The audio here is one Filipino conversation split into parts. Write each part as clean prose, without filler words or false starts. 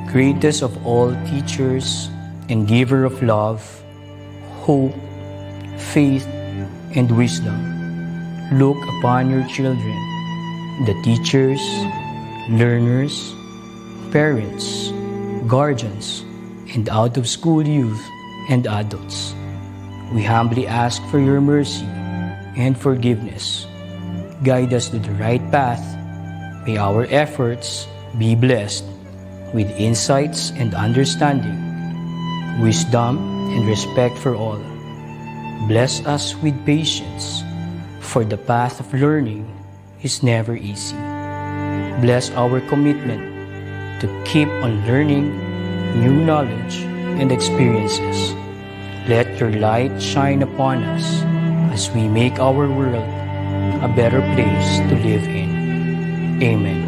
greatest of all teachers and giver of love, hope, faith, and wisdom, look upon your children, the teachers, learners, parents, guardians, and out-of-school youth and adults. We humbly ask for your mercy and forgiveness. Guide us to the right path. May our efforts be blessed with insights and understanding, wisdom and respect for all. Bless us with patience, for the path of learning is never easy. Bless our commitment to keep on learning new knowledge and experiences. Let your light shine upon us as we make our world a better place to live in. Amen.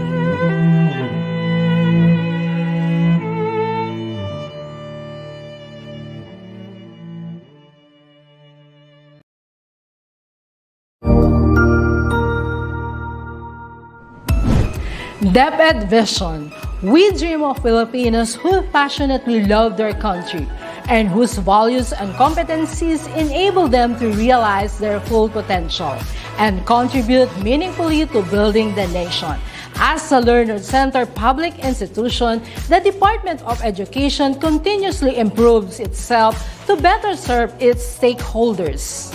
DepEd Vision. We dream of Filipinos who passionately love their country and whose values and competencies enable them to realize their full potential and contribute meaningfully to building the nation. As a learner-centered public institution, the Department of Education continuously improves itself to better serve its stakeholders.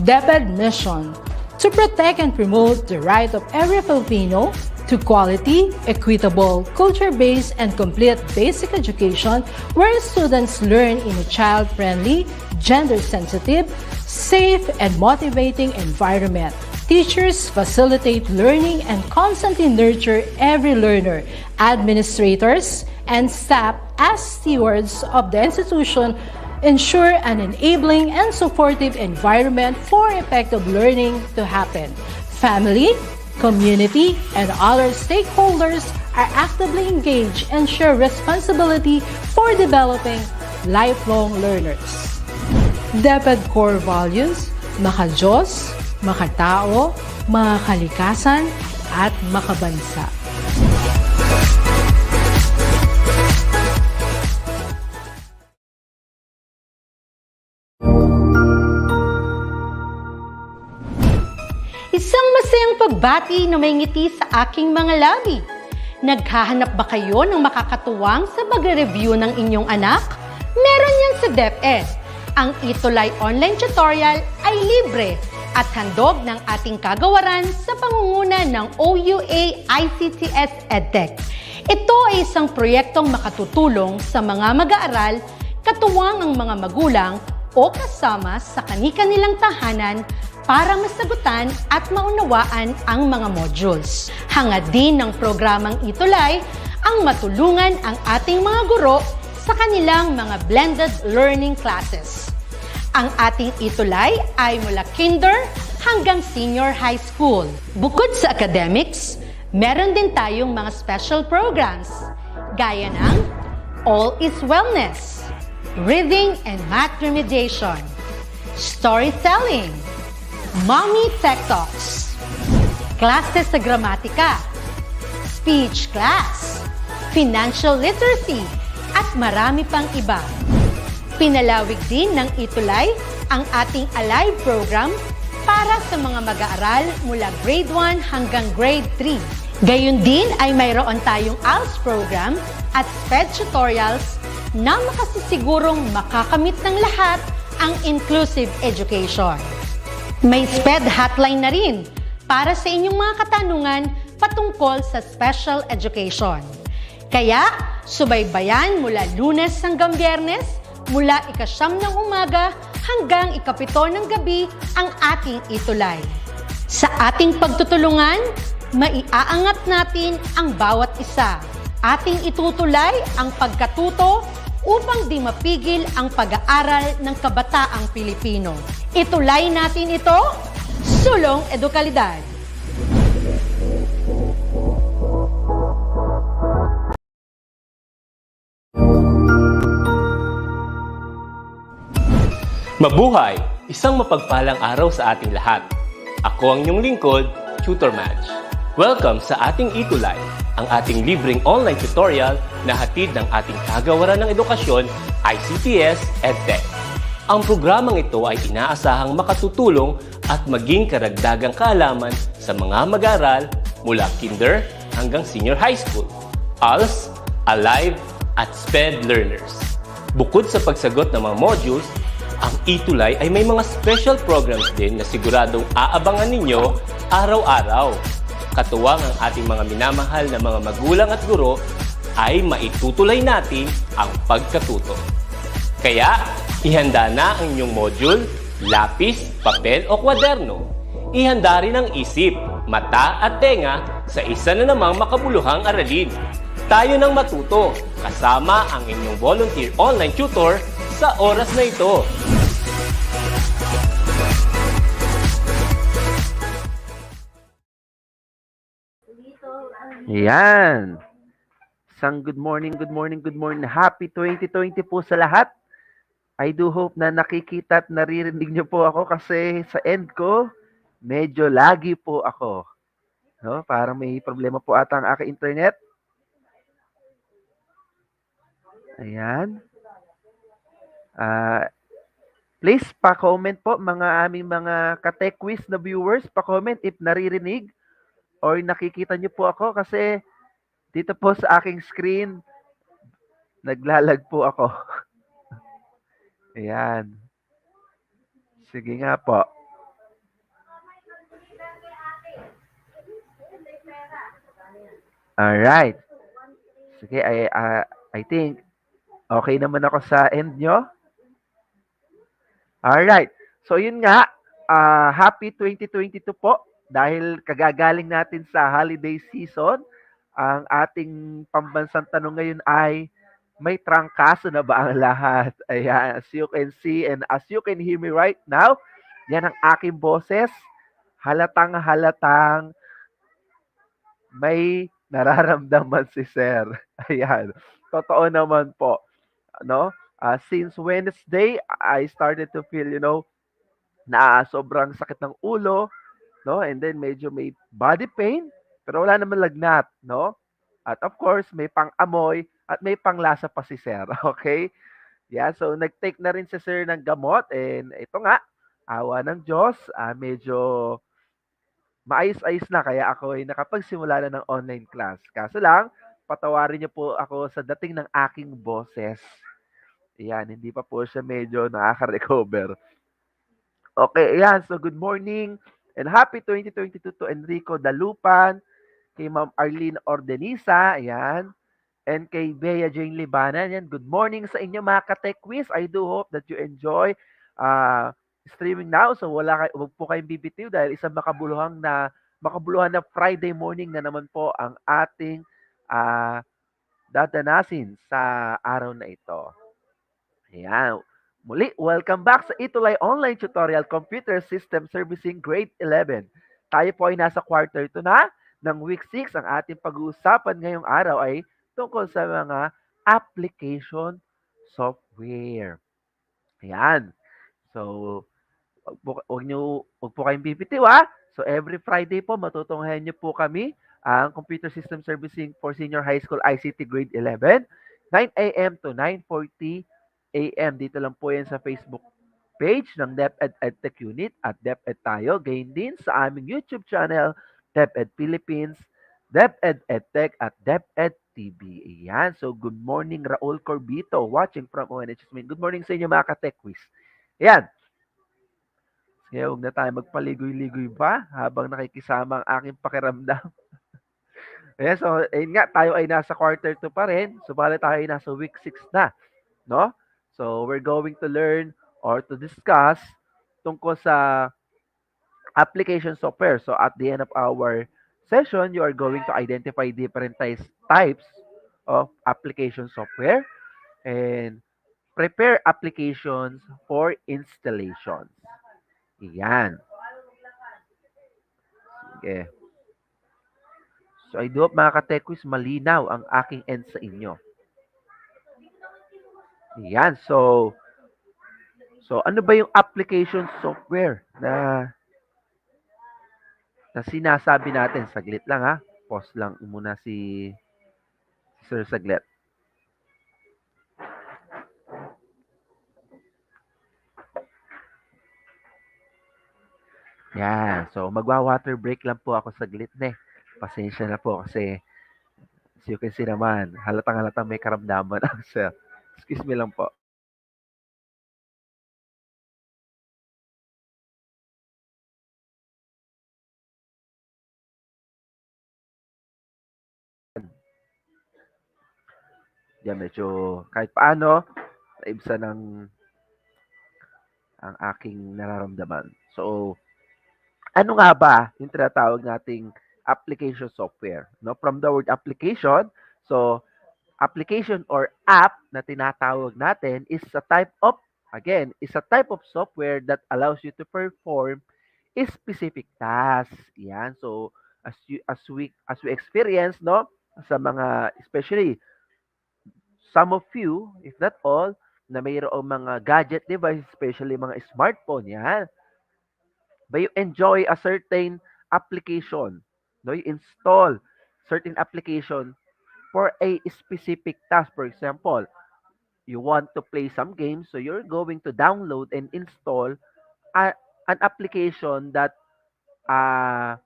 DepEd mission: to protect and promote the right of every Filipino to quality, equitable, culture-based, and complete basic education where students learn in a child-friendly, gender-sensitive, safe, and motivating environment. Teachers facilitate learning and constantly nurture every learner. Administrators and staff, as stewards of the institution, ensure an enabling and supportive environment for effective learning to happen. Family, community, and other stakeholders are actively engaged and share responsibility for developing lifelong learners. DepEd core values: maka-Diyos, makatao, makakalikasan, at makabansa. Isang masayang pagbati na may ngiti sa aking mga labi. Naghahanap ba kayo ng makakatuwang sa pagre-review ng inyong anak? Meron yan sa DepEd. Ang ETUlay online tutorial ay libre at handog ng ating kagawaran sa pangunguna ng OUA ICTS EdTech. Ito ay isang proyektong makatutulong sa mga mag-aaral, katuwang ang mga magulang o kasama sa kani-kanilang tahanan para masagutan at maunawaan ang mga modules. Hangad din ng programang ETUlay ang matulungan ang ating mga guro sa kanilang mga blended learning classes. Ang ating ETUlay ay mula kinder hanggang senior high school. Bukod sa academics, meron din tayong mga special programs gaya ng All is Wellness, Reading and Math Remediation, Storytelling, Mommy Tech Talks, Classes sa Gramatika, Speech Class, Financial Literacy, at marami pang iba. Pinalawig din ng ETUlay ang ating Alive program para sa mga mag-aaral mula grade 1 hanggang grade 3. Gayun din ay mayroon tayong ALS program at SPED tutorials na makasisigurong makakamit ng lahat ang inclusive education. May SPED hotline na rin para sa inyong mga katanungan patungkol sa special education. Kaya, subaybayan mula Lunes hanggang Biyernes, mula 9:00 ng umaga hanggang 7:00 ng gabi ang ating ETUlay. Sa ating pagtutulungan, maiaangat natin ang bawat isa. Ating itutulay ang pagkatuto upang di mapigil ang pag-aaral ng kabataang Pilipino. Itulay natin ito, sulong edukalidad. Mabuhay! Isang mapagpalang araw sa ating lahat. Ako ang inyong lingkod, Tutor Madge. Welcome sa ating ETUlay, ang ating libreng online tutorial na hatid ng ating kagawaran ng edukasyon, ICTS, EdTech. Ang programang ito ay inaasahang makatutulong at maging karagdagang kaalaman sa mga mag-aaral mula kinder hanggang senior high school, ALS, Alive, at SPED learners. Bukod sa pagsagot ng mga modules, ang ETUlay ay may mga special programs din na siguradong aabangan ninyo araw-araw. Katuwang ang ating mga minamahal na mga magulang at guro ay maitutuloy natin ang pagkatuto. Kaya, ihanda na ang inyong module, lapis, papel o kwaderno. Ihanda rin ang isip, mata at tenga sa isa na namang makabuluhang aralin. Tayo nang matuto kasama ang inyong volunteer online tutor sa oras na ito. Yan. Isang good morning. Happy 2020 po sa lahat. I do hope na nakikita at naririnig niyo po ako kasi sa end ko, medyo lagi po ako. No? Parang may problema po ata ang aking internet. Ayan. Please, pa-comment po mga aming mga ka-tech quiz na viewers. Pa-comment if naririnig or nakikita niyo po ako kasi dito po sa aking screen, naglalag po ako. Ayan. Sige nga po. Alright. Sige, I think okay naman ako sa end nyo. Alright. So, yun nga. Happy 2022 po. Dahil kagagaling natin sa holiday season, ang ating pambansang tanong ngayon ay, may trangkaso na ba ang lahat? Ayan, as you can see and as you can hear me right now, yan ang aking boses. Halatang may nararamdaman si Sir. Ayan, totoo naman po. No? Since Wednesday, I started to feel, na sobrang sakit ng ulo, no? And then medyo may body pain, pero wala naman lagnat, no? At of course, may pang-amoy at may panglasa pa si Sir, okay? Yeah, so nag-take na rin si Sir ng gamot and ito nga, awa ng Diyos, medyo maayos-ayos na kaya ako ay nakapagsimula na ng online class. Kaso lang, patawarin niyo po ako sa dating ng aking boses. Ayan, hindi pa po siya medyo nakaka-recover. Okay, ayan. So, good morning and happy 2022 to Enrico Dalupan, kay Ma'am Arlene Ordenisa, ayan, and kay Bea Jane Libanan. Ayan, good morning sa inyo mga ka-tech quiz. I do hope that you enjoy streaming now. So, wag po kayong bibitiw dahil isang makabuluhan na Friday morning na naman po ang ating dadanasin sa araw na ito. Ayan. Muli, welcome back sa ETUlay Online Tutorial Computer System Servicing Grade 11. Tayo po ay nasa quarter 2 na ng week 6. Ang ating pag-uusapan ngayong araw ay tungkol sa mga application software. Ayan. So, wag po kayong bibitiw ha. So, every Friday po, matutunghayan niyo po kami ang Computer System Servicing for Senior High School ICT Grade 11, 9 a.m. to 9:40 a.m. Dito lang po yan sa Facebook page ng DepEd EdTech Unit at DepEd tayo. Gayon din sa aming YouTube channel, DepEd Philippines, DepEd EdTech at DepEd TV. Ayan. So, good morning, Raul Corbito, watching from ONHS Main. Good morning sa inyo mga ka-tech quiz. Ayan. Kaya huwag na tayo magpaligoy-ligoy pa habang nakikisama ang aking pakiramdam. Ayan, so, ayun nga, tayo ay nasa quarter 2 pa rin. Subalit tayo ay nasa week 6 na. No? So, we're going to learn or to discuss tungkol sa application software. So, at the end of our session, you are going to identify different types of application software and prepare applications for installations. Iyan. Sige. So, I do hope mga ka-tech quiz, malinaw ang aking end sa inyo. Yan. So ano ba yung application software na na sinasabi natin, saglit lang ha, pause lang muna si Sir saglit. Yan, so magwa-water break lang po ako saglit na eh. Pasensya na po kasi as you can see naman, halatang-halatang may karamdaman ang sir. Excuse me lang po. Yan, medyo kahit paano, naibsan ng ang aking nararamdaman. So, ano nga ba yung tinatawag nating application software? No, from the word application, so application or app na tinatawag natin is a type of is a type of software that allows you to perform a specific task. Yan. So, as we experience, no, sa mga especially some of you, if not all, na mayroong mga gadget device, especially mga smartphone, yan, but you enjoy a certain application. No, you install certain application for a specific task. For example, you want to play some games, so you're going to download and install a, an application uh,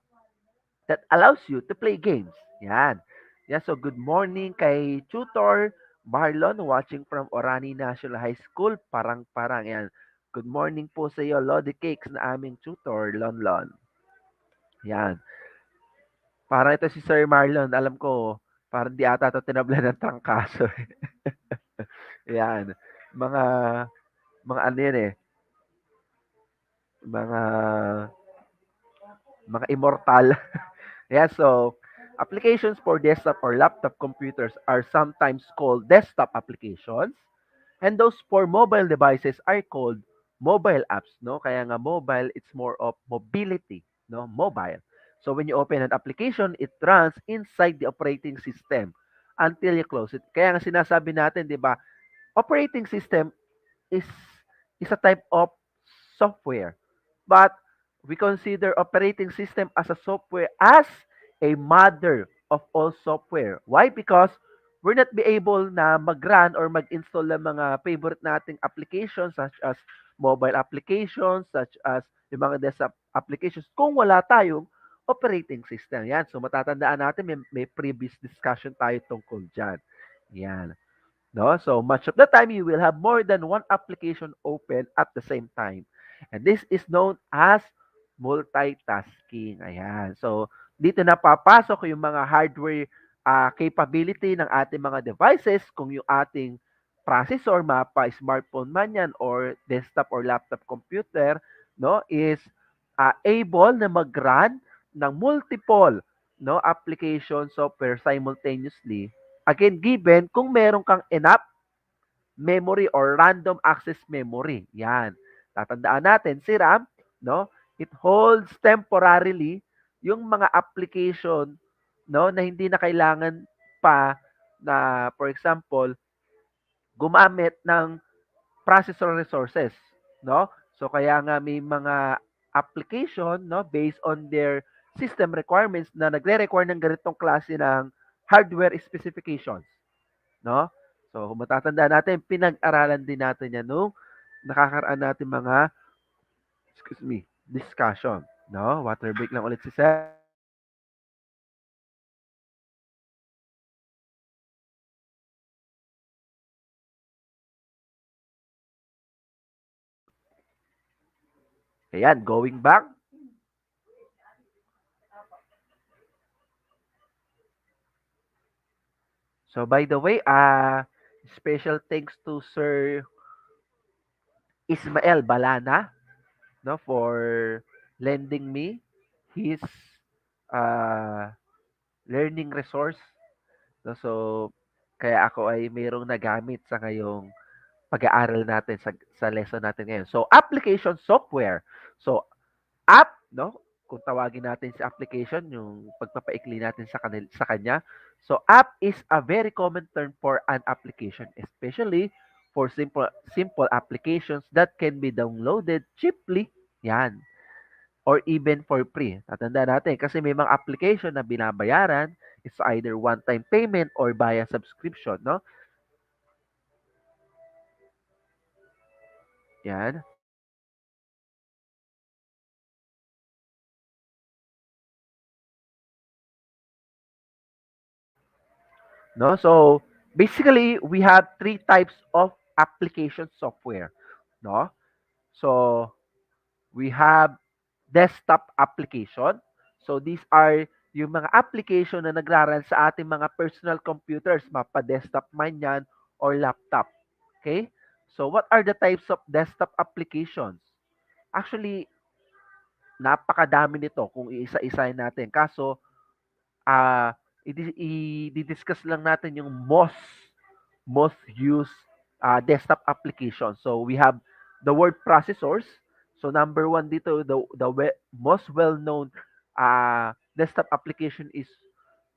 that allows you to play games. Yan. Yeah, so good morning kay Tutor Marlon watching from Orani National High School, Parang-Parang. Yan. Good morning po sa iyo, Lodi Cakes na aming tutor, Lonlon. Yan. Parang ito si Sir Marlon, alam ko, parang di ata ito tinablan ng trangkaso. Yan. Mga, mga ano yan eh, mga, mga immortal. Yeah, so applications for desktop or laptop computers are sometimes called desktop applications, and those for mobile devices are called mobile apps, no? Kaya nga mobile, it's more of mobility, no? Mobile. So when you open an application, it runs inside the operating system until you close it. Kaya nga sinasabi natin, 'di ba? Operating system is is a type of software. But we consider operating system as a software as a mother of all software. Why? Because we're not be able na mag-run or mag-install ng mga favorite nating applications such as mobile applications, such as yung mga desktop applications kung wala tayong operating system. Yan. So matatandaan natin may previous discussion tayo tungkol dyan. Yan. No? So much of the time, you will have more than one application open at the same time. And this is known as multitasking. Ayan. So, dito na papasok yung mga hardware capability ng ating mga devices. Kung yung ating processor, mapa smartphone man yan or desktop or laptop computer, no, is able na mag-run ng multiple no application software simultaneously. Again, given kung meron kang enough memory or random access memory. Yan. Tatandaan natin, si RAM, no? It holds temporarily yung mga application, no, na hindi na kailangan pa na, for example, gumamit ng processor resources, no? So kaya nga may mga application, no, based on their system requirements na nagre-require ng ganitong klase ng hardware specifications, no? So kung matatandaan natin, pinag-aralan din natin yan nung nakakaraan natin mga, excuse me, discussion, no? Water break lang ulit si Sir. Ayan, going back. So by the way, special thanks to Sir Ismael Balana, no, for lending me his uh, learning resource. No, so kaya ako ay mayroong nagamit sa ngayong pag-aaral natin sa lesson natin ngayon. So application software. So app, no? Kung tawagin natin sa application, yung pagpapaikli natin sa kanya. So, app is a very common term for an application, especially for simple applications that can be downloaded cheaply. Yan. or even for free. Tatandaan natin kasi may mga application na binabayaran, it's either one-time payment or via subscription, no? Yan. No? So, basically, we have three types of application software, no? So, we have desktop application. So, these are yung mga application na nagraran sa ating mga personal computers, mapa-desktop man yan or laptop. Okay? So, what are the types of desktop applications? Actually, napakadami nito kung iisa-isahin natin. Kaso, ah i-discuss lang natin yung most used desktop application. So we have the word processors. So number one dito, most well-known desktop application is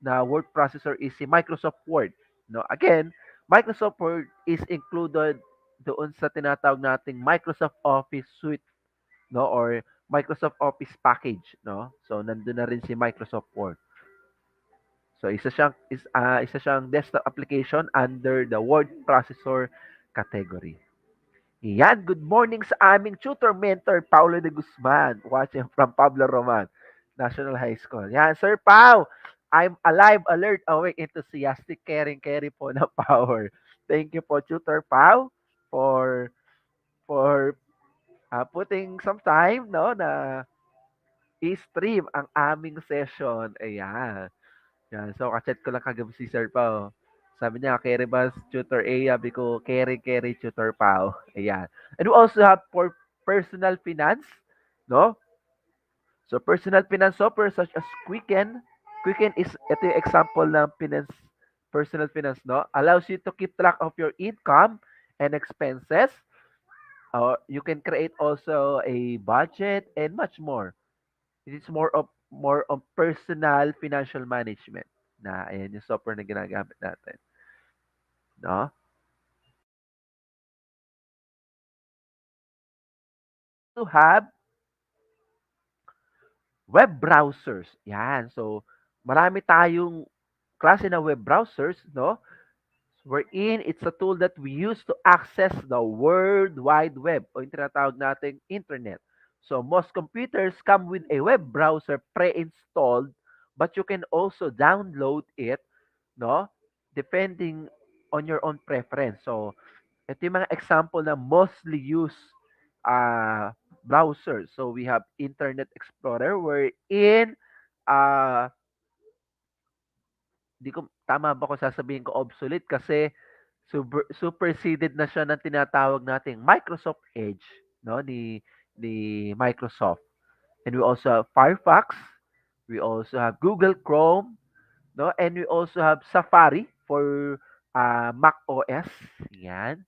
na word processor is si Microsoft Word. No, again, Microsoft Word is included doon sa tinatawag nating Microsoft Office Suite, no, or Microsoft Office package, no. So nandun na rin si Microsoft Word. So isa siyang desktop application under the word processor category. Yan, good morning sa aming tutor mentor, Paulo de Guzman, watching from Pablo Roman, National High School. Yan, Sir Pau, I'm alive, alert, awake, enthusiastic, caring, carry po na power. Thank you po, Tutor Pau, for putting some time, no, na i-stream ang aming session. Ayan. Yan. So, kachat ko lang kagabi si Sir Pao. Sabi niya, carry ba tutor A? Sabi ko, carry tutor Pao. Ayan. And we also have for personal finance, no? So, personal finance software such as Quicken. Quicken is, ito yung example ng finance, personal finance, no? Allows you to keep track of your income and expenses. You can create also a budget and much more. It is more of personal financial management na ayan yung software na ginagamit natin, no? To have web browsers. Yan. So, marami tayong klase ng web browsers, no? Wherein it's a tool that we use to access the World Wide Web o yung tinatawag nating internet. So, most computers come with a web browser pre-installed, but you can also download it, no? Depending on your own preference. So, ito yung mga example na mostly used browsers. So, we have Internet Explorer wherein uh, di ko tama ba kung sasabihin ko obsolete kasi superseded na siya ng tinatawag nating Microsoft Edge, no, ni Microsoft. And we also have Firefox, we also have Google Chrome, no, and we also have Safari for Mac OS. Yan.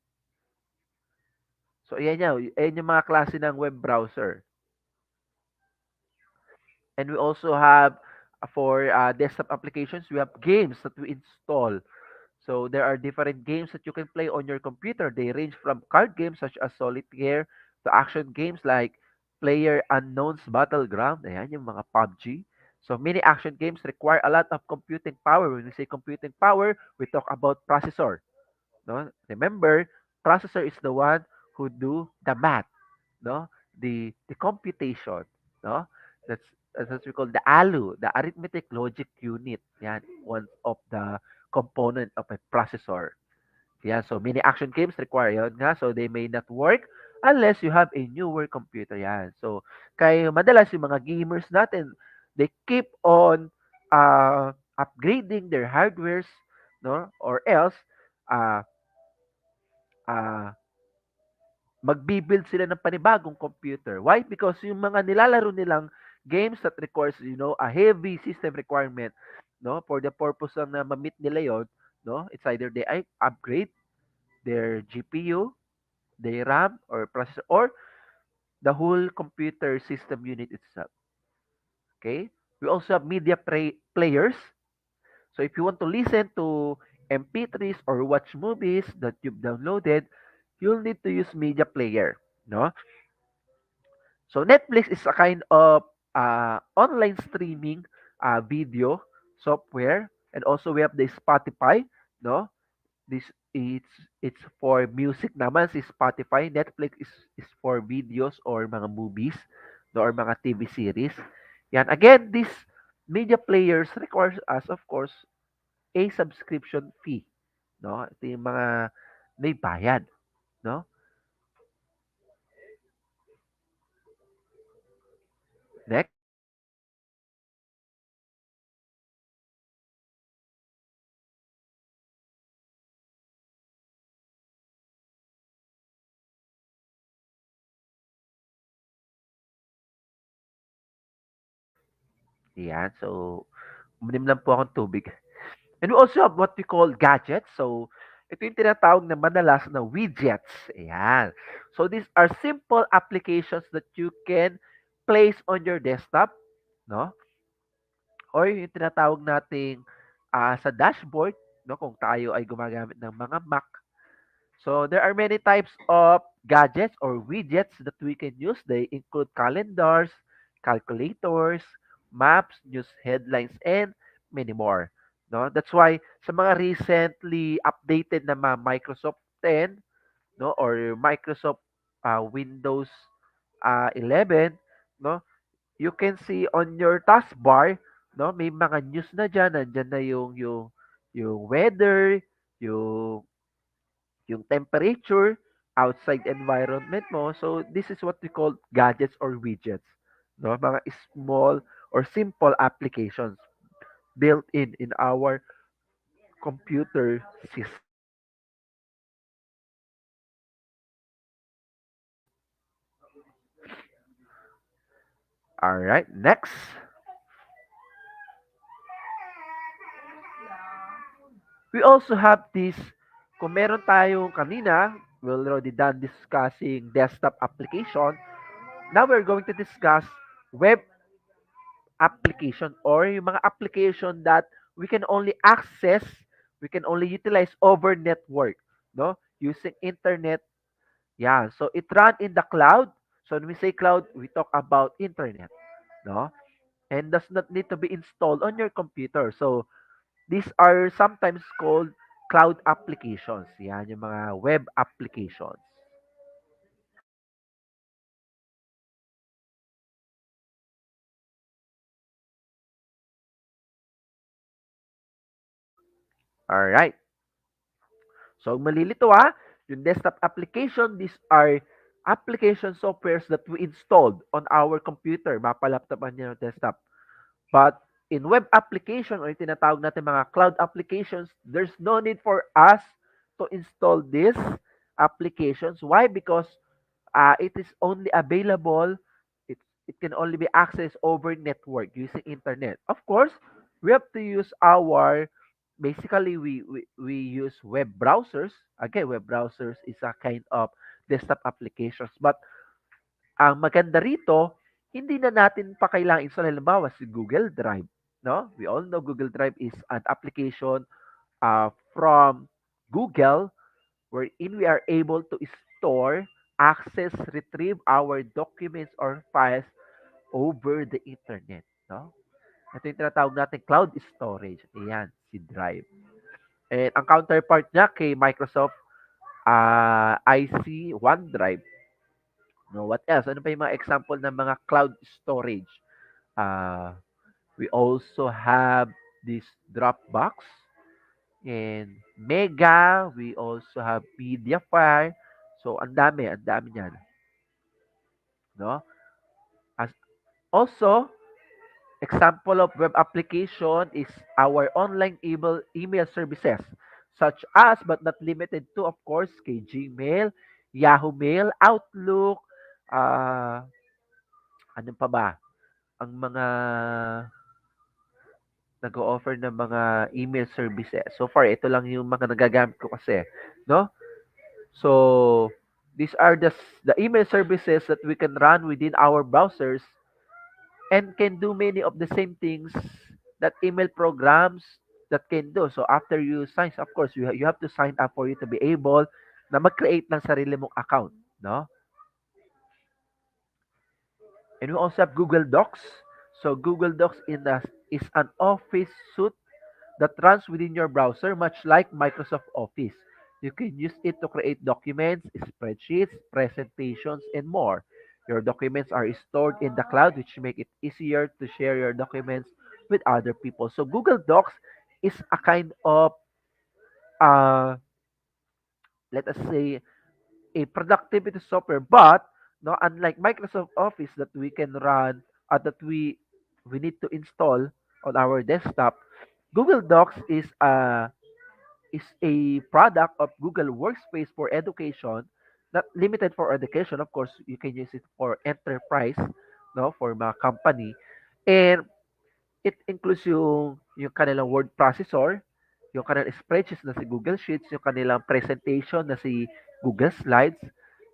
So ayan yung mga klase ng web browser. And we also have for desktop applications, we have games that we install. So there are different games that you can play on your computer. They range from card games such as Solitaire to action games like Player Unknown's Battleground. Ayan, yung mga PUBG. So many action games require a lot of computing power. When we say computing power, we talk about processor. No? Remember, processor is the one who do the math, no? The computation, no? That's that's what we call the ALU, the arithmetic logic unit. Yan, one of the component of a processor. Yeah, so many action games require yun nga, so they may not work unless you have a newer computer. Yan. So, kaya madalas yung mga gamers natin, they keep on upgrading their hardwares, no? Or else, uh, uh, magbi-build sila ng panibagong computer. Why? Because yung mga nilalaro nilang games that requires, a heavy system requirement, no, for the purpose lang na ma-meet nila yon, no, it's either they upgrade their GPU, their RAM or processor, or the whole computer system unit itself. Okay? We also have media players. So if you want to listen to MP3s or watch movies that you've downloaded, you'll need to use media player, no? So Netflix is a kind of online streaming video software, and also we have the Spotify, no? This it's for music naman si Spotify. Netflix is for videos or mga movies, no, or mga TV series. Yan. Again, these media players requires us, of course, a subscription fee, no? Ito yung mga may bayad, no? Next. Yan. So, uminom lang po akong tubig. And we also have what we call gadgets. So, ito yung tinatawag na madalas na widgets. Ayan. So, these are simple applications that you can place on your desktop, no? Or yung tinatawag nating sa dashboard, no? Kung tayo ay gumagamit ng mga Mac. So, there are many types of gadgets or widgets that we can use. They include calendars, calculators, maps, news headlines, and many more. No? That's why sa mga recently updated na mga Microsoft 10, no, or Microsoft Windows 11, no, you can see on your taskbar, no, may mga news na diyan, nandiyan na yung weather, yung yung temperature, outside environment mo. So, this is what we call gadgets or widgets. No? Mga small or simple applications built in our computer system. All right, next. We also have this, kung meron tayong kanina, we already done discussing desktop application. Now we're going to discuss web application or yung mga application that we can only access, we can only utilize over network, no? Using internet. Yeah, so it run in the cloud. So when we say cloud, we talk about internet, no? And does not need to be installed on your computer. So these are sometimes called cloud applications. Yan, yung mga web applications. All right. So, malilito yung desktop application, these are application softwares that we installed on our computer, mapalaptopan niya yung desktop. But in web application or yung tinatawag natin mga cloud applications, there's no need for us to install these applications. Why? Because it is only available, it, it can only be accessed over network using internet. Of course, we have to use basically we use web browsers. Again, web browsers is a kind of desktop applications. But ang maganda rito, hindi na natin pa kailangan install. Halimbawa, si Google Drive. No? We all know Google Drive is an application from Google wherein we are able to store, access, retrieve our documents or files over the internet. No? Ito yung tinatawag natin cloud storage. Ayan, si Drive. And ang counterpart niya kay Microsoft IC OneDrive. No, what else? Ano pa yung mga example ng mga cloud storage? Uh, we also have this Dropbox and Mega. We also have Mediafire. So, ang dami niyan. No? As also, example of web application is our online email services, such as but not limited to, of course, kay Gmail, Yahoo Mail, Outlook, uh, ano pa ba? Ang mga nag-o-offer ng mga email services. So far, ito lang yung mga nagagamit ko kasi, no? So, these are the email services that we can run within our browsers and can do many of the same things that email programs that can do. So, after you sign, of course, you have to sign up for you to be able na mag-create ng sarili mong account, no? And we also have Google Docs. So Google Docs is an office suite that runs within your browser, much like Microsoft Office. You can use it to create documents, spreadsheets, presentations, and more. Your documents are stored in the cloud, which make it easier to share your documents with other people. So Google Docs is a kind of, uh, let us say, a productivity software, but no, unlike Microsoft Office that we can run, that we need to install on our desktop, Google Docs is a product of Google Workspace for education, not limited for education. Of course, you can use it for enterprise, no, for mga company, and it includes yung kanilang word processor, yung kanilang spreadsheets na si Google Sheets, yung kanilang presentation na si Google Slides,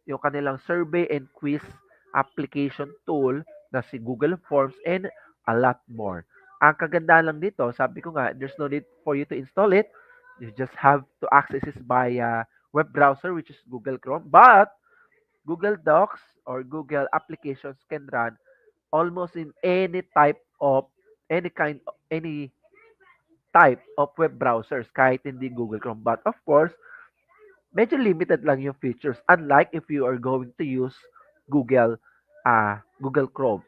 yung kanilang survey and quiz application tool na si Google Forms, and a lot more. Ang kagandahan lang dito, sabi ko nga, there's no need for you to install it. You just have to access it via web browser, which is Google Chrome. But Google Docs or Google applications can run almost in any type of web browsers kahit hindi Google Chrome. But of course, medyo limited lang yung features unlike if you are going to use Google Google Chrome,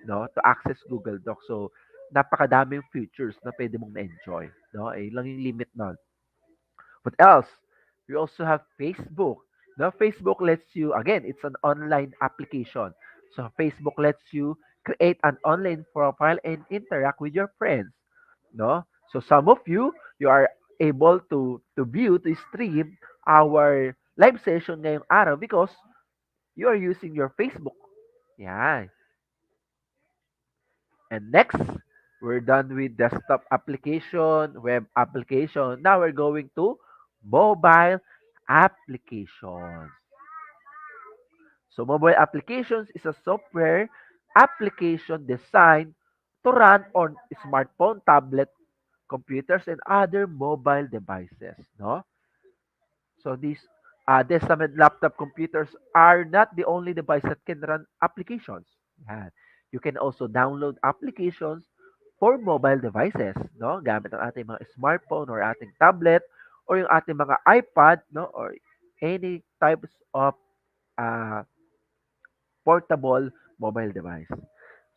no, to access Google Docs. So napakadaming features na pwede mong na-enjoy, no? Eh lang yung limit nun. What else? We also have Facebook. Now, Facebook lets you, again, it's an online application. So, Facebook lets you create an online profile and interact with your friends. No? So, some of you are able to view, to stream our live session ngayong araw because you are using your Facebook. Yeah. And next, we're done with desktop application, web application. Now we're going to mobile applications. So mobile applications is a software application designed to run on smartphone, tablet, computers, and other mobile devices. No? So these desktop and laptop computers are not the only device that can run applications. Yan. You can also download applications for mobile devices, no? Gamit ang ating mga smartphone or ating tablet or yung ating mga iPad, no? Or any types of uh, portable mobile device.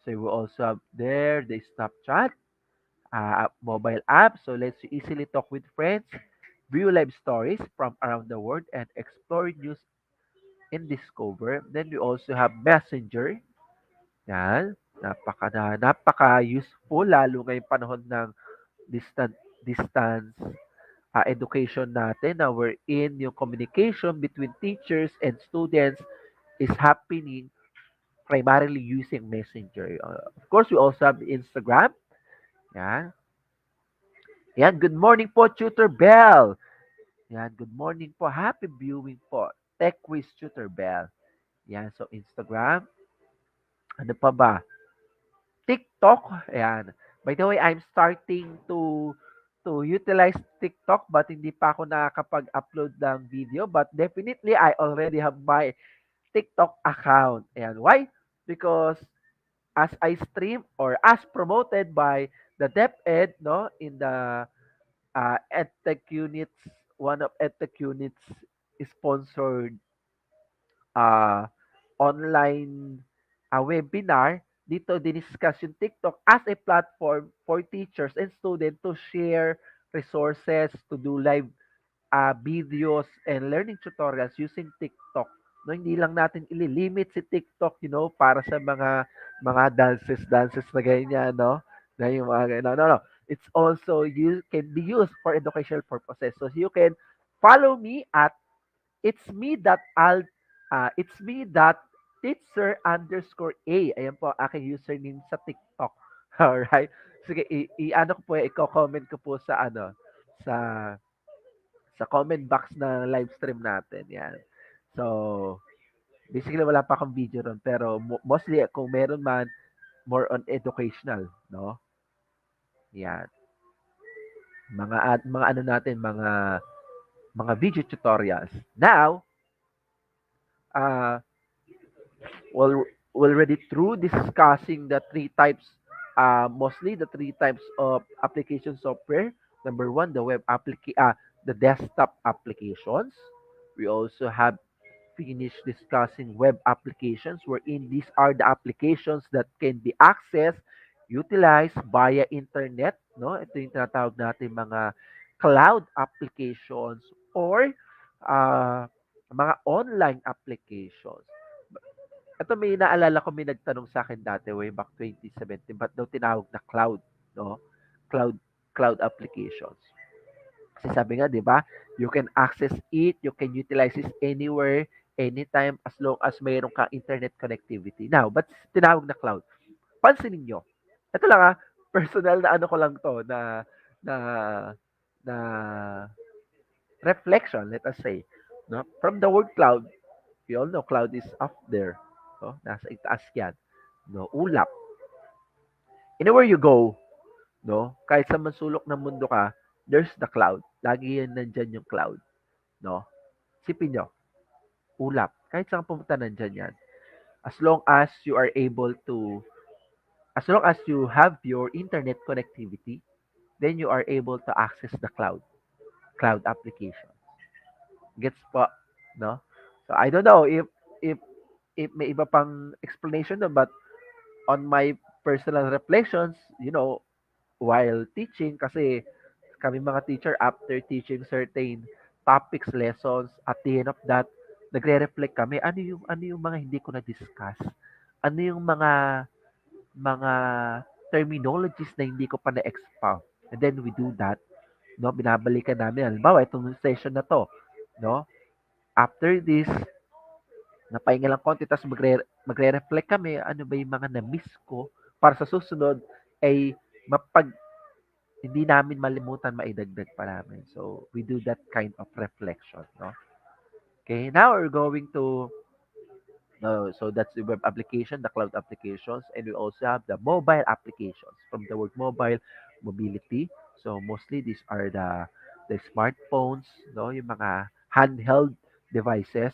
So you will also have there the Snapchat, mobile app. So let's easily talk with friends, view live stories from around the world, and explore news and discover. Then we also have Messenger. Yan. Napaka useful lalo ngayong panahon ng distance education natin na wherein yung communication between teachers and students is happening primarily using Messenger. Of course, we also have Instagram. Yan. Yan. Good morning po, Tutor Bell. Yan. Good morning po. Happy viewing po. Tech Quiz Tutor Bell. Yan. So, Instagram. Ano pa ba? TikTok. Ayan. By the way, I'm starting to utilize TikTok but hindi pa ako nakakapag-upload ng video. But definitely, I already have my TikTok account. Ayan. Why? Because as I stream or as promoted by the DepEd, no, in the EdTech units, one of EdTech units sponsored uh, online webinar, dito diniscuss yung TikTok as a platform for teachers and students to share resources, to do live videos and learning tutorials using TikTok. No, hindi lang natin ililimit si TikTok, para sa mga dances na ganyan, no? Na yung mga no, no, no. It's also you can be used for educational purposes. So you can follow me at it's me dot teacher underscore A. Ayan po ang aking username sa TikTok. Alright? Sige, i-ano ko po, i-comment ko po sa sa sa comment box na live stream natin. Yan. So, basically wala pa akong video ron pero mostly kung meron man more on educational, no? Yan. Mga ano natin, mga video tutorials. Now, uh, well, already through discussing the three types, mostly the three types of application software. Number one, the desktop applications. We also have finished discussing web applications, wherein these are the applications that can be accessed, utilized via internet, no? Ito yung tinatawag natin mga cloud applications or mga online applications. Ito may naalala ko, may nagtanong sa akin dati way back 2017, ba't daw tinawag na cloud, no? Cloud cloud applications. Kasi sabi nga, 'di ba? You can access it, you can utilize it anywhere, anytime as long as mayroon kang internet connectivity. Now, ba't tinawag na cloud? Pansinin niyo. Ito lang personal na ano ko lang 'to na na reflection, let us say, no? From the word cloud, we all know cloud is up there. No? Nasa itaas yan. No? Ulap. Anywhere you go, no? Kahit sa mansulok ng mundo ka, there's the cloud. Lagi yan nandyan yung cloud. No? Sipin nyo, ulap. Kahit saan ka pumunta, nandyan yan. As long as you are able to, as long as you have your internet connectivity, then you are able to access the cloud application. Gets po? No? So, I don't know if may iba pang explanation doon, but on my personal reflections, while teaching, kasi kami mga teacher, after teaching certain topics, lessons, at the end of that, nagre-reflect kami, ano yung mga hindi ko na-discuss? Ano yung mga terminologies na hindi ko pa na-expound? And then we do that, no? Binabalikan namin. Halimbawa, itong session na to, no? After this, napahinga lang konti, tapos magre-reflect kami, ano ba yung mga na-miss ko para sa susunod ay hindi namin malimutan, maidagdag pa namin. So, we do that kind of reflection, no? Okay, now we're going to, no, so that's the web application, the cloud applications, and we also have the mobile applications. From the word mobile, mobility. So, mostly these are the smartphones, no? Yung mga handheld devices.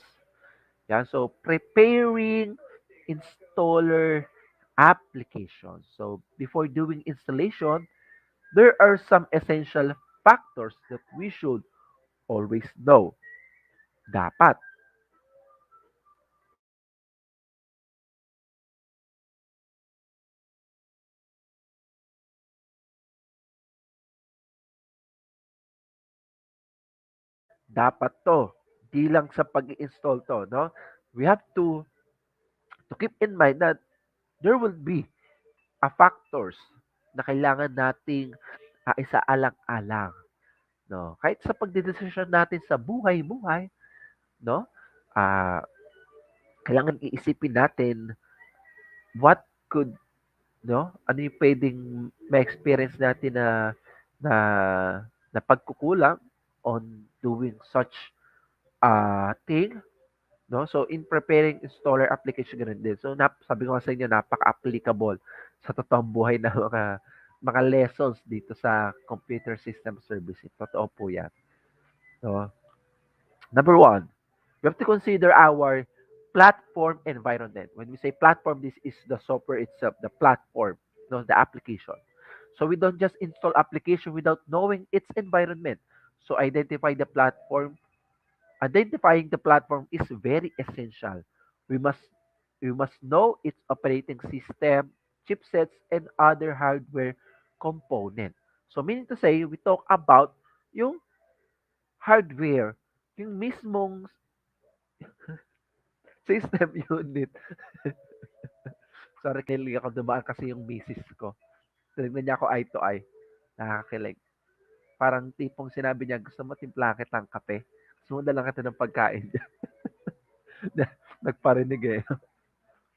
Yeah, so preparing installer applications. So, before doing installation, there are some essential factors that we should always know. Dapat. Dapat to. Di lang sa pag-install to, no? We have to keep in mind that there will be a factors na kailangan nating isaalang-alang, no? Kahit sa pagdedesisyon natin sa buhay-buhay, no? Ah, kailangan iisipin natin what could, no? Ano yung pwedeng ma-experience natin na na pagkukulang on doing such thing, no? So in preparing installer application, ganun din. So sabi ko nga sa inyo, napaka-applicable sa totoong buhay na mga lessons dito sa computer system servicing. Totoo po yan. No? Number one, we have to consider our platform environment. When we say platform, this is the software itself, the platform, no, the application. So we don't just install application without knowing its environment. So identifying the platform is very essential. We must we must know its operating system, chipsets, and other hardware component. So meaning to say, we talk about yung hardware, yung mismong system unit. Sorry, kilig ako, dumaan kasi yung misis ko. Tinignan niya ako eye to eye. Nakakakilig. Parang tipong sinabi niya, gusto mo timpla kitang kape? Gusto mo dalang kita ng pagkain? Nagparinig eh.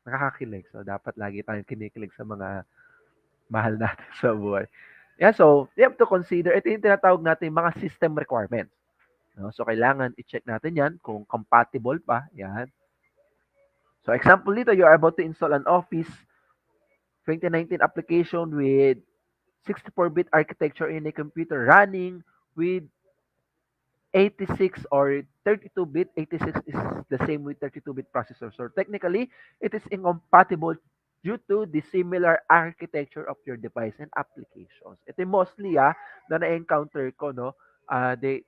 Nakakakilig. So, dapat lagi tayong kinikilig sa mga mahal natin sa buhay. Yeah, so, you have to consider, ito yung tinatawag natin mga system requirements. No? So, kailangan i-check natin yan kung compatible pa. Yan. So, example dito, you are about to install an Office 2019 application with 64-bit architecture in a computer running with 86 or 32-bit. 86 is the same with 32-bit processor. So technically, it is incompatible due to the similar architecture of your device and applications. Ito yung mostly na na-encounter ko, no? They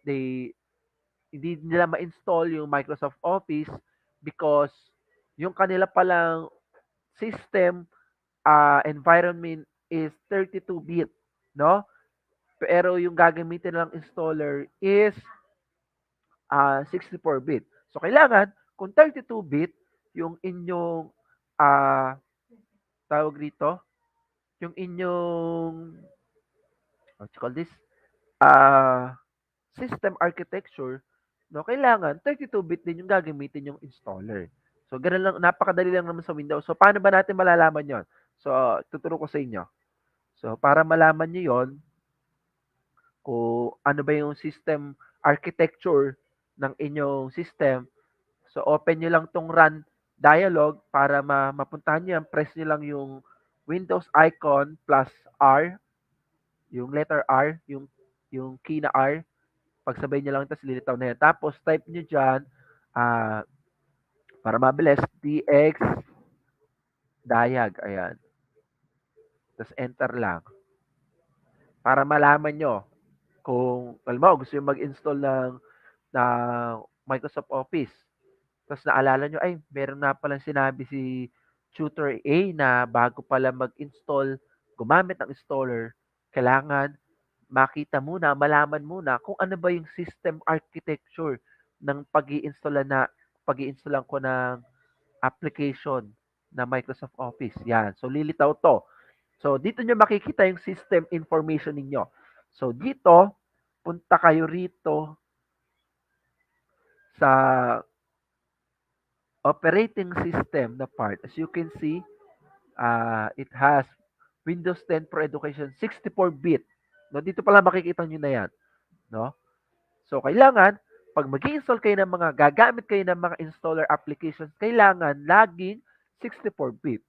hindi nila ma-install yung Microsoft Office because yung kanila palang system environment is 32-bit, no? Pero yung gagamitin ng installer is 64-bit. So, kailangan, kung 32-bit, yung inyong, tawag rito, yung inyong, what you call this, ah, system architecture, no, kailangan 32-bit din yung gagamitin yung installer. So, ganun lang, napakadali lang naman sa Windows. So, paano ba natin malalaman yon? So, tuturo ko sa inyo. So, para malaman nyo yon, kung ano ba yung system architecture ng inyong system. So, open nyo lang tong run dialog para mapuntahan nyo yan. Press nyo lang yung Windows icon plus R, yung letter R, yung key na R. Pagsabay nyo lang, tapos lilitaw na yan. Tapos, type nyo dyan, para mabilis, DX diag. Ayan. Tapos, enter lang. Para malaman nyo kung, alam mo, gusto nyo mag-install ng Microsoft Office. Tapos naalala nyo, ay, meron na palang sinabi si Tutor A na bago pala mag-install, gumamit ng installer, kailangan makita muna, malaman muna kung ano ba yung system architecture ng pag-i-installan ko ng application na Microsoft Office. Yan. So, lilitaw to. So, dito nyo makikita yung system information ninyo. So, dito, punta kayo rito sa operating system na part. As you can see, it has Windows 10 for Education 64-bit. No, dito pala makikita nyo na yan. No? So, kailangan, pag mag-install kayo ng gagamit kayo ng mga installer applications, kailangan laging 64-bit.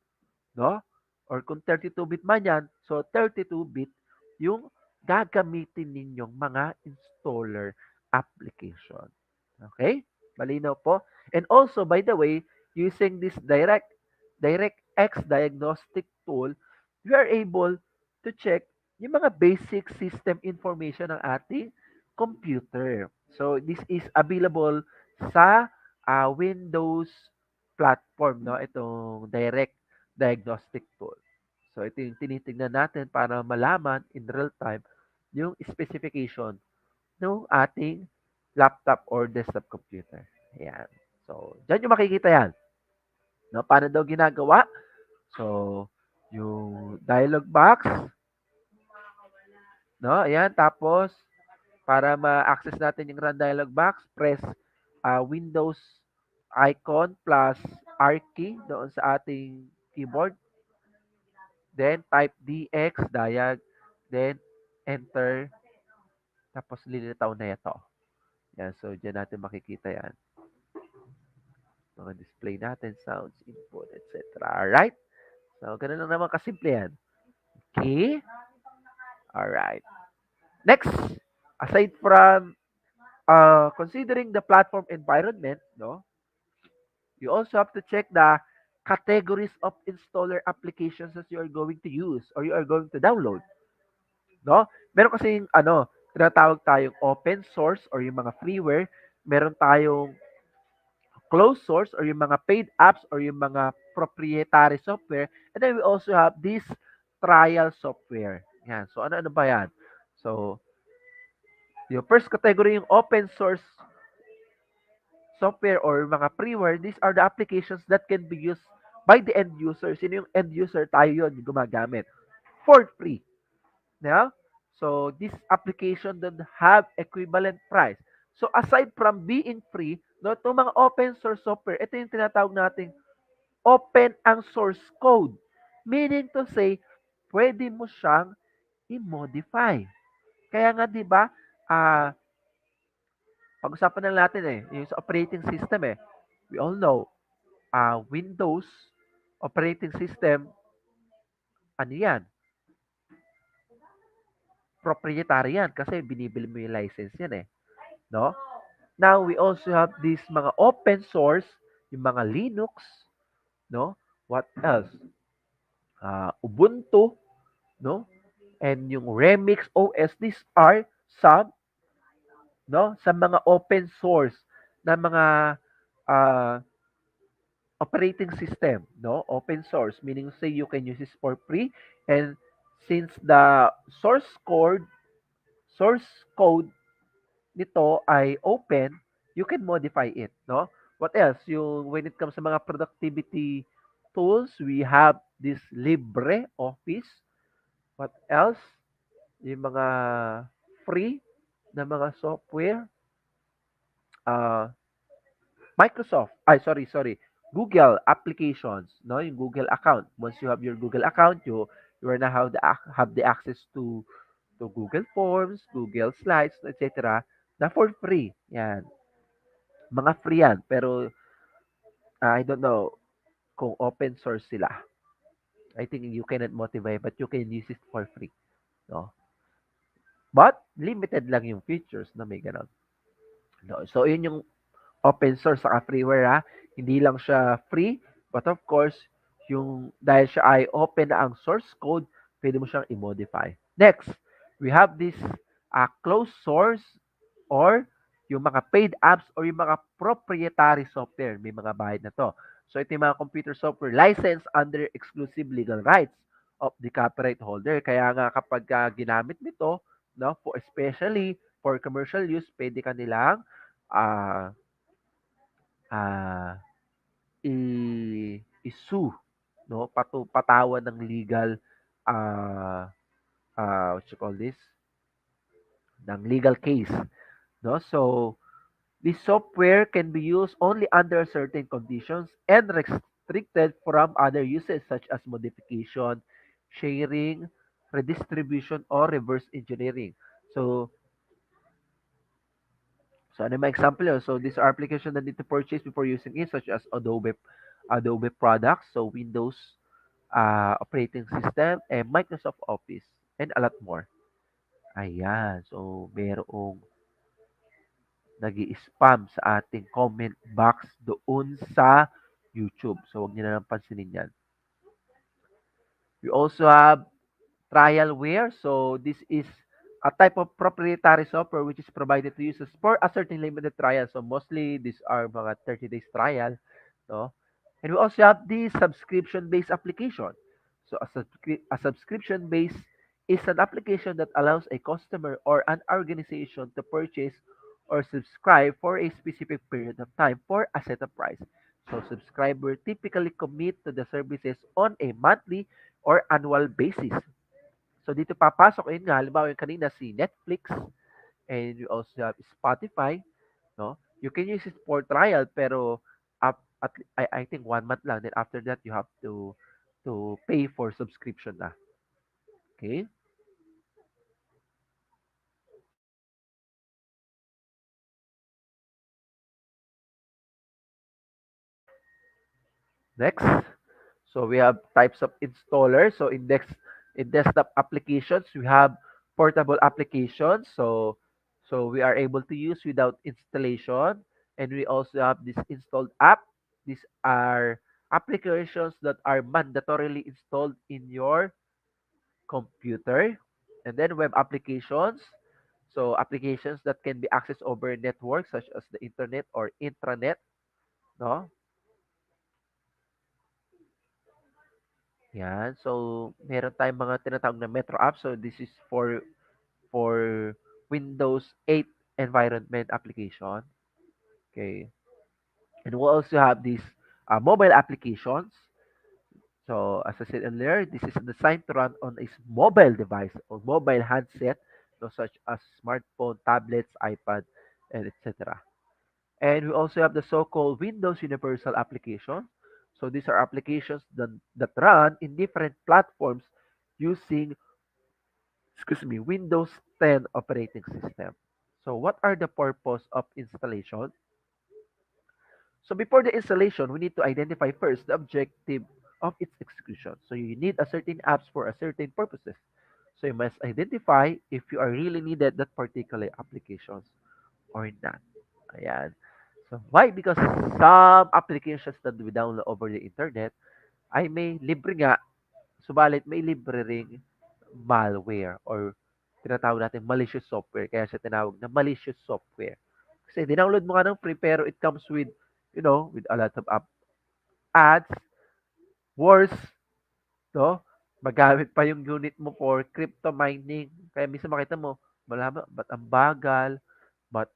No? Or kung 32-bit man yan, so 32-bit yung gagamitin ninyong mga installer application. Okay? Malinaw po. And also, by the way, using this DirectX diagnostic tool, we are able to check yung mga basic system information ng ating computer. So, this is available sa Windows platform, no? Itong Direct Diagnostic Tool. So, ito yung tinitingnan natin para malaman in real time yung specification ng ating laptop or desktop computer. Ayan. So, dyan yung makikita yan. No, paano daw ginagawa? So, yung dialog box, no? Ayan, tapos para ma-access natin yung run dialog box, press Windows icon plus R key doon sa ating keyboard. Then type DX diag, then enter, tapos lilitaw na ito. Yan, so dyan natin makikita yan. Mga display natin, sounds, input, etc. Alright? So, ganun lang naman kasimple yan. Okay? Alright. Next, aside from considering the platform environment, no, you also have to check the categories of installer applications that you are going to use or you are going to download. No? Meron kasing tinatawag tayong open source or yung mga freeware. Meron tayong closed source or yung mga paid apps or yung mga proprietary software. And then we also have this trial software. Yan. So, ano ba yan? So, yung first category, yung open source software or mga freeware, these are the applications that can be used by the end user. Sino yung end user? Tayo yun, yung gumagamit. For free. Now, so this application don't have equivalent price. So aside from being free, no, itong mga open source software, ito yung tinatawag nating open ang source code. Meaning to say, pwede mo siyang i-modify. Kaya nga, di ba, pag-usapan na natin yung sa operating system We all know, Windows operating system, ano yan? Proprietary yan kasi binibili mo yung license yan no? Now, we also have these mga open source, yung mga Linux, no? What else? Ubuntu, no? And yung Remix OS, these are some, no, sa mga open source na mga uh, operating system, no? Open source, meaning say you can use this for free, and since the source code nito ay open, you can modify it, no? What else? Yung when it comes sa mga productivity tools, we have this LibreOffice. What else? Yung mga free na mga software, uh, Microsoft, sorry, Google applications, no? Yung Google account. Once you have your Google account, you are now have the access to Google Forms, Google Slides, etc. na for free. Yan. Mga free yan. Pero I don't know kung open source sila. I think you cannot motivate, but you can use it for free. No? But limited lang yung features na may ganun. No? So, yun yung open source saka freeware ha. Hindi lang siya free, but of course, yung dahil siya ay open na ang source code, pwede mo siyang i-modify. Next, we have this closed source or yung mga paid apps or yung mga proprietary software. May mga bayad na to. So ito yung mga computer software licensed under exclusive legal rights of the copyright holder. Kaya nga kapag ginamit nito, no, for especially for commercial use, pwede ka nilang ah ah, i-sue, no? Patawan ng legal, ah, what you call this? Ng legal case, no? So, this software can be used only under certain conditions and restricted from other uses such as modification, sharing, redistribution, or reverse engineering. So, so ano yung mga example yun? So, these are applications that need to purchase before using it, such as Adobe products, so Windows operating system, and Microsoft Office, and a lot more. Ayan. So, merong nag spam sa ating comment box doon sa YouTube. So, huwag niyo na lang pansinin yan. We also have trialware. So, this is a type of proprietary software which is provided to users for a certain limited trial. So, mostly these are mga 30 days trial. No? And we also have the subscription-based application. So, a subscription-based is an application that allows a customer or an organization to purchase or subscribe for a specific period of time for a set of price. So, subscriber typically commit to the services on a monthly or annual basis. So, dito papasok, yun nga, halimbawa yung kanina si Netflix and you also have Spotify, no? You can use it for trial, pero I think 1 month lang. Then after that, you have to pay for subscription na. Okay? Next. So we have types of installers. So in desktop applications, we have portable applications. So we are able to use without installation. And we also have this installed app. These are applications that are mandatorily installed in your computer. And then web applications. So applications that can be accessed over networks such as the internet or intranet, no? Yan. So meron tayong mga tinatawag na Metro app. So this is for Windows 8 environment application. Okay. And we also have these mobile applications. So as I said earlier, this is designed to run on a mobile device or mobile handset, so such as smartphone, tablets, iPad, and etc. And we also have the so-called Windows Universal application. So these are applications that run in different platforms using, Windows 10 operating system. So what are the purpose of installation? So before the installation, we need to identify first the objective of its execution. So you need a certain apps for a certain purposes. So you must identify if you are really needed that particular applications or not. Ayan. So, why? Because some applications that we download over the internet ay may libre nga, subalit may libre ring malware or tinatawag natin malicious software. Kaya siya tinawag na malicious software. Kasi dinownload mo nga ng free pero it comes with, with a lot of ads, worse, no? Magamit pa yung unit mo for crypto mining. Kaya minsan makita mo, malaman, ba't ang bagal, ba't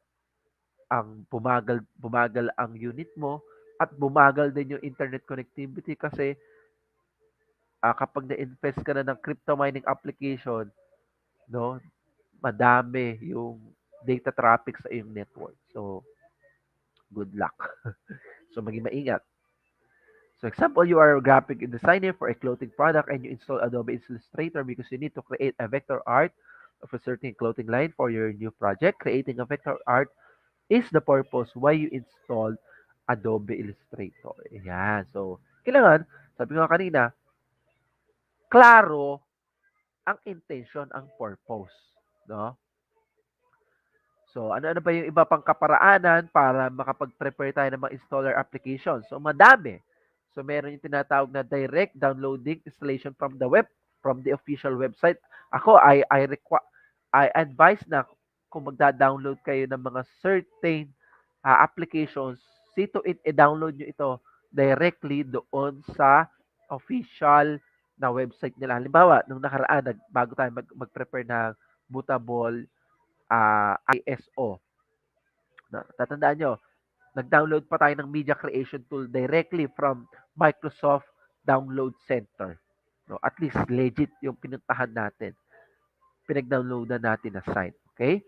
ang bumagal ang unit mo, at bumagal din yung internet connectivity kasi kapag na-invest ka na ng crypto mining application, no, madami yung data traffic sa iyong network. So, good luck. So, maging maingat. So, example, you are a graphic designer for a clothing product and you install Adobe Illustrator because you need to create a vector art of a certain clothing line for your new project. Creating a vector art is the purpose why you install Adobe Illustrator. Ayan. So, kailangan, sabi ko nga kanina, klaro ang intention, ang purpose. No? So, ano-ano ba yung iba pang kaparaanan para makapag-prepare tayo ng mga installer application? So, madami. So, meron yung tinatawag na direct downloading installation from the web, from the official website. Ako, I advise na kung magda-download kayo ng mga certain applications, see to it, i-download nyo ito directly doon sa official na website nila. Halimbawa, nung nakaraan, bago tayo mag-prepare ng bootable ISO. Tatandaan nyo, nag-download pa tayo ng media creation tool directly from Microsoft Download Center. No, at least legit yung pinuntahan natin. Pinag-downloadan natin na site. Okay?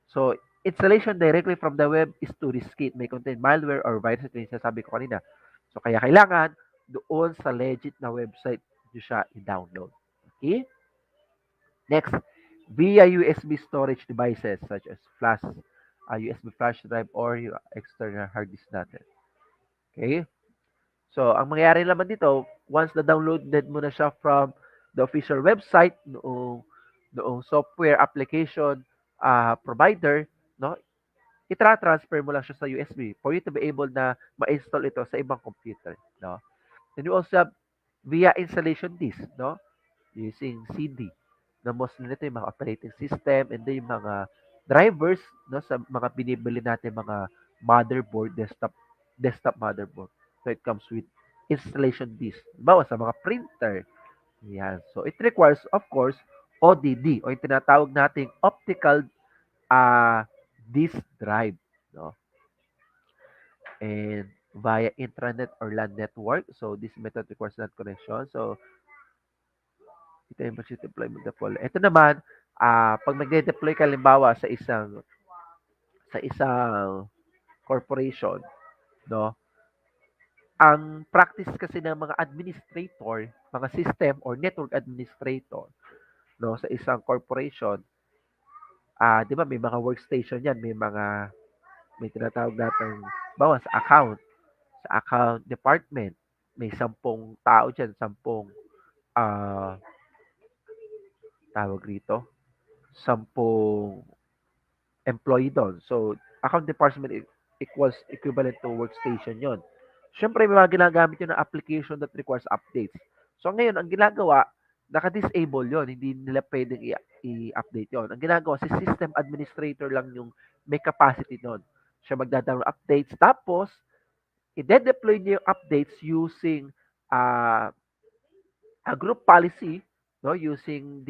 So, installation directly from the web is too risky. It may contain malware or virus. Ito yung sasabi ko kanina. So, kaya kailangan doon sa legit na website nyo siya i-download. Okay? Next, via USB storage devices such as flash, USB flash drive or yung external hard disk natin. Okay? So, ang mangyayari naman dito, once na downloaded mo na siya from the official website, noong software application provider, no? Itra-transfer mo lang siya sa USB for you to be able na ma-install ito sa ibang computer, no? And you also have via installation disk, no? Using CD. Na mostly nito yung mga operating system and then yung mga drivers, no, sa mga binibili natin mga motherboard, desktop motherboard. So it comes with installation disk. Bawa sa mga printer. Yan. So it requires of course ODD o yung tinatawag nating optical disk drive, no? And via intranet or LAN network. So this method requires LAN connection. So ito yung deployment deploy. Ito naman, pag nagde-deploy ka limbawa sa isang corporation, no? Ang practice kasi ng mga administrator, mga system or network administrator, no, sa isang corporation, 'di ba may mga workstation 'yan, may tinatawag natin bawa sa account department, may 10 tao diyan, 10 ah tawag rito, 10 employee doon. So, account department equals equivalent to workstation yon. Siyempre, may mga ginagamit yun ng application that requires updates. So, ngayon, ang ginagawa, naka-disable yon. Hindi nila pwedeng i-update yon. Ang ginagawa, si system administrator lang yung may capacity nun. Siya magdadang updates. Tapos, i-deploy niya yung updates using uh, a group policy, no, using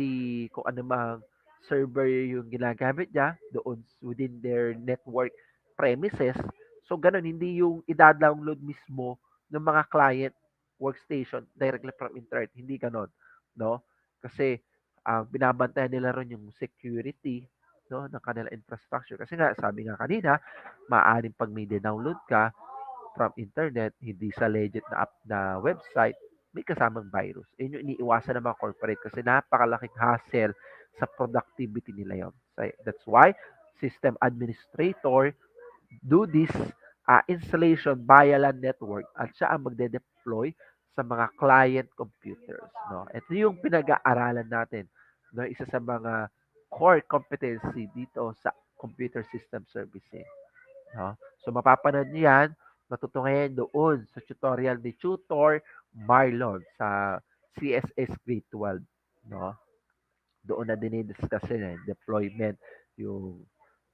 kung ano mang server yung ginagamit niya doon within their network premises. So ganun, hindi yung i-download mismo ng mga client workstation directly from internet, hindi ganun, no? Kasi binabantayan nila ron yung security, no, ng kanilang infrastructure. Kasi nga sabi nga kanina, maaaring pag may download ka from internet, hindi sa legit na app na website, may kasamang virus. Yun yung iniiwasan ng mga corporate kasi napakalaking hassle sa productivity nila yon. So, that's why system administrator do this installation via LAN network at siya ang magde-deploy sa mga client computers. No? Ito yung pinag-aaralan natin. No? Isa sa mga core competency dito sa computer system servicing. No? So, mapapanood niyo yan, matutungayan doon sa tutorial ni Tutor Marlon sa CSS Grade 12. No? Doon na dinidiscuss yun, deployment, yung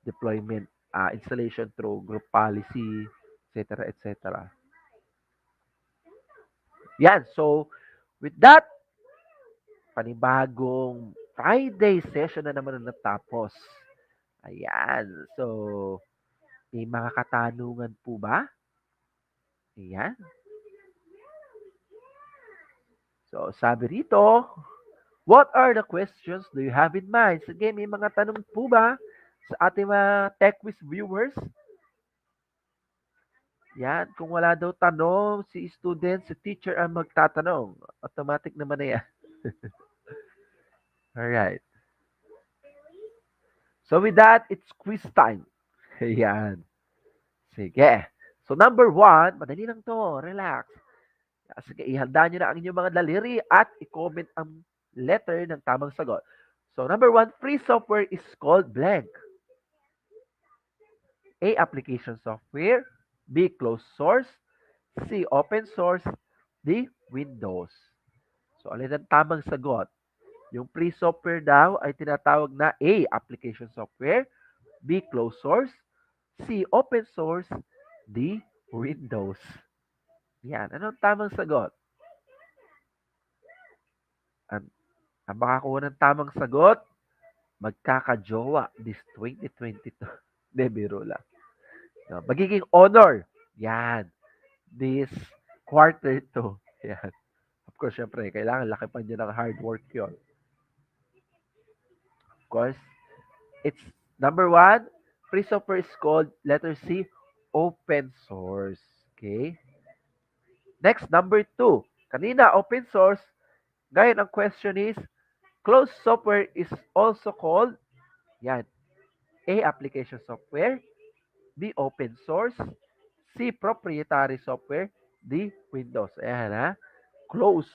deployment, installation through group policy, etc. etc. Yan. So, with that, panibagong Friday session na naman ang natapos. Ayan. So, may mga katanungan po ba? Ayan. So, sabi rito, what are the questions do you have in mind? Sige, may mga tanong po ba sa ating mga tech quiz viewers? Yan, kung wala daw tanong, si student, si teacher ang magtatanong. Automatic naman na yan. Alright. So with that, it's quiz time. Ayan. Sige. So number one, madali lang to. Relax. Sige, ihanda nyo na ang inyong mga daliri at i-comment ang letter ng tamang sagot. So number one, free software is called blank. A. Application software. B. Closed source. C. Open source. D. Windows. So alin ang tamang sagot? Yung free software daw ay tinatawag na A. Application software. B. Closed source. C. Open source. D. Windows. Yan. Anong tamang sagot? Ang makakuha ng tamang sagot, magkakajowa this 2022. Hindi, biro lang. No, magiging honor. Yan. This quarter to. Yan. Of course, syempre, kailangan laki pa niyo ng hard work yun. Of course, it's number one, free software is called, letter C, open source. Okay? Next, number two. Kanina, open source. Ngayon, ang question is, closed software is also called, yan, A, application software, B, open source, C, proprietary software, D, Windows. Ayan ha, close.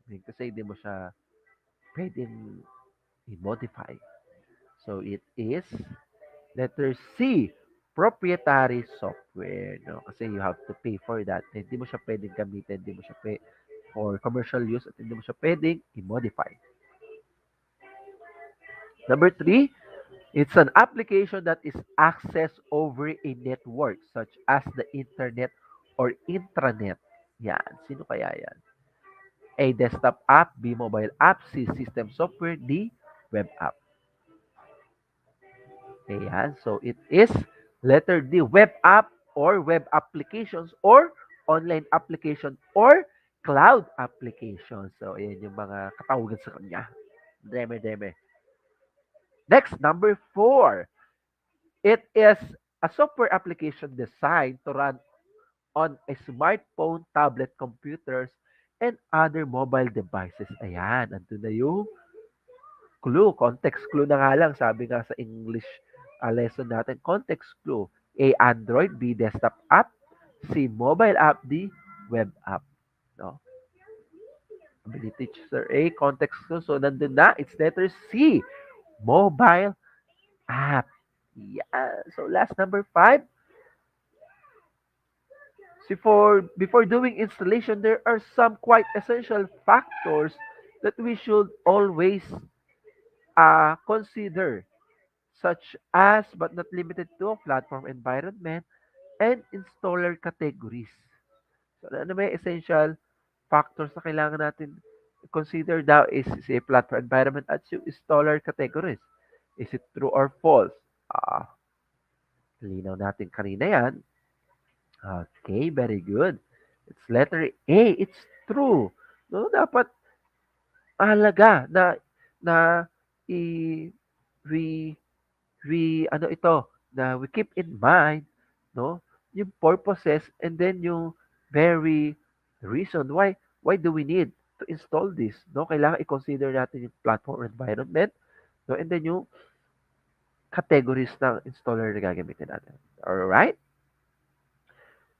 Kasi hindi mo siya pwedeng i-modify. So, it is letter C, proprietary software. No? Kasi you have to pay for that. Hindi mo siya pwedeng gamitin, hindi mo siya for commercial use at hindi mo siya pwedeng i-modify. Number three, it's an application that is accessed over a network such as the internet or intranet. Yan. Sino kaya yan? A, desktop app. B, mobile app. C, system software. D, web app. Ayan. So, it is letter D, web app or web applications or online application or cloud application. So, ayan yung mga katawagan sa kanya. Deme. Next, number four. It is a software application designed to run on a smartphone, tablet, computers, and other mobile devices. Ayan, andun na yung clue. Context clue na nga lang. Sabi nga sa English lesson natin, context clue. A, Android. B, desktop app. C, mobile app. D, web app. No? Ability teacher A, context clue. So, nandun na. It's letter C, mobile app. Yeah. So, last number five. Before doing installation, there are some quite essential factors that we should always consider, such as but not limited to platform environment and installer categories. So, ano may essential factors na kailangan natin consider daw is say platform environment at yung installer categories. Is it true or false? Linaw natin kanina yan. Okay, very good. It's letter A. It's true. No, dapat mahalaga na i we ano ito, na we keep in mind, no, yung purposes and then yung very reason why do we need to install this, no? Kailangan i-consider natin yung platform environment, no, and then yung categories ng installer na gagamitin natin. All right?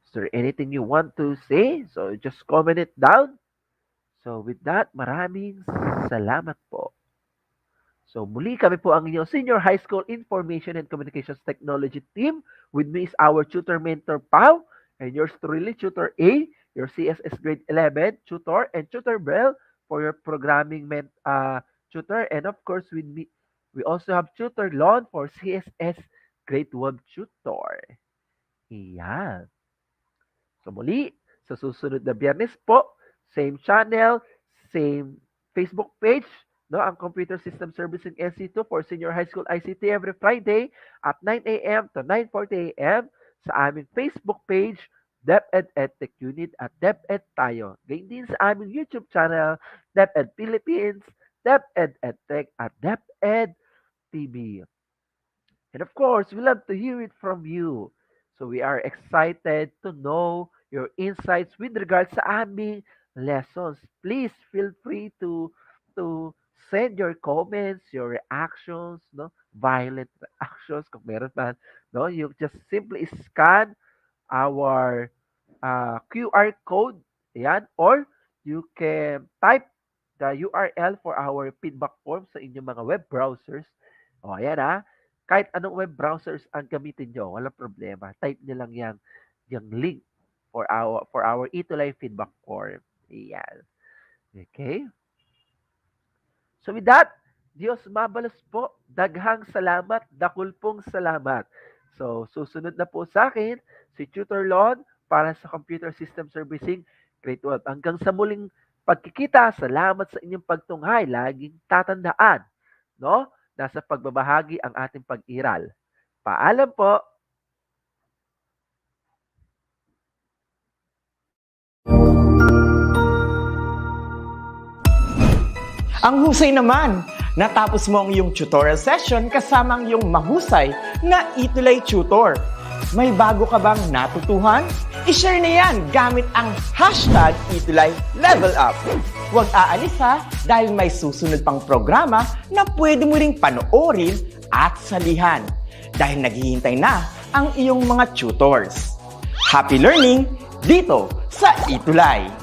Is there anything you want to say? So just comment it down. So with that, maraming salamat po. So muli kami po ang inyong Senior High School Information and Communications Technology team. With me is our tutor mentor Pau and yours truly Tutor A, your CSS grade 11 tutor, and Tutor Bell for your programming tutor. And of course with me, we also have Tutor Lon for CSS grade 1 tutor. Iyan. So muli, sa susunod na Biyernes po, same channel, same Facebook page, no, ang Computer System Servicing SC2 for Senior High School ICT every Friday at 9 a.m. to 9:40 a.m. sa aming Facebook page, DepEd EdTech Unit at DepEd Tayo. Gayun din sa aming YouTube channel, DepEd Philippines, DepEd EdTech at DepEd TV. And of course, we love to hear it from you. So we are excited to know your insights with regards sa aming lessons. Please feel free to send your comments, your reactions, no? Violent reactions kung meron man, no? You just simply scan our QR code, yan, or you can type the URL for our feedback form sa inyong mga web browsers. O, ayan kahit anong web browsers ang gamitin nyo, walang problema. Type nyo lang yung link for our ETUlay feedback form. Ayan. Okay? So with that, Diyos mabalos po. Daghang salamat, dakul pong salamat. So, susunod na po sa akin, si Tutor Lon para sa Computer System Servicing Grade 12. Hanggang sa muling pagkikita, salamat sa inyong pagtunghay. Laging tatandaan, no? Nasa pagbabahagi ang ating pag-iral. Paalam po. Ang husay naman! Natapos mo ang iyong tutorial session kasama ang iyong mahusay na ETUlay tutor. May bago ka bang natutuhan? I-share na yan gamit ang hashtag #ETUlayLevelUp. Huwag aalis dahil may susunod pang programa na pwede mo ring panoorin at salihan dahil naghihintay na ang iyong mga tutors. Happy learning dito sa ETUlay!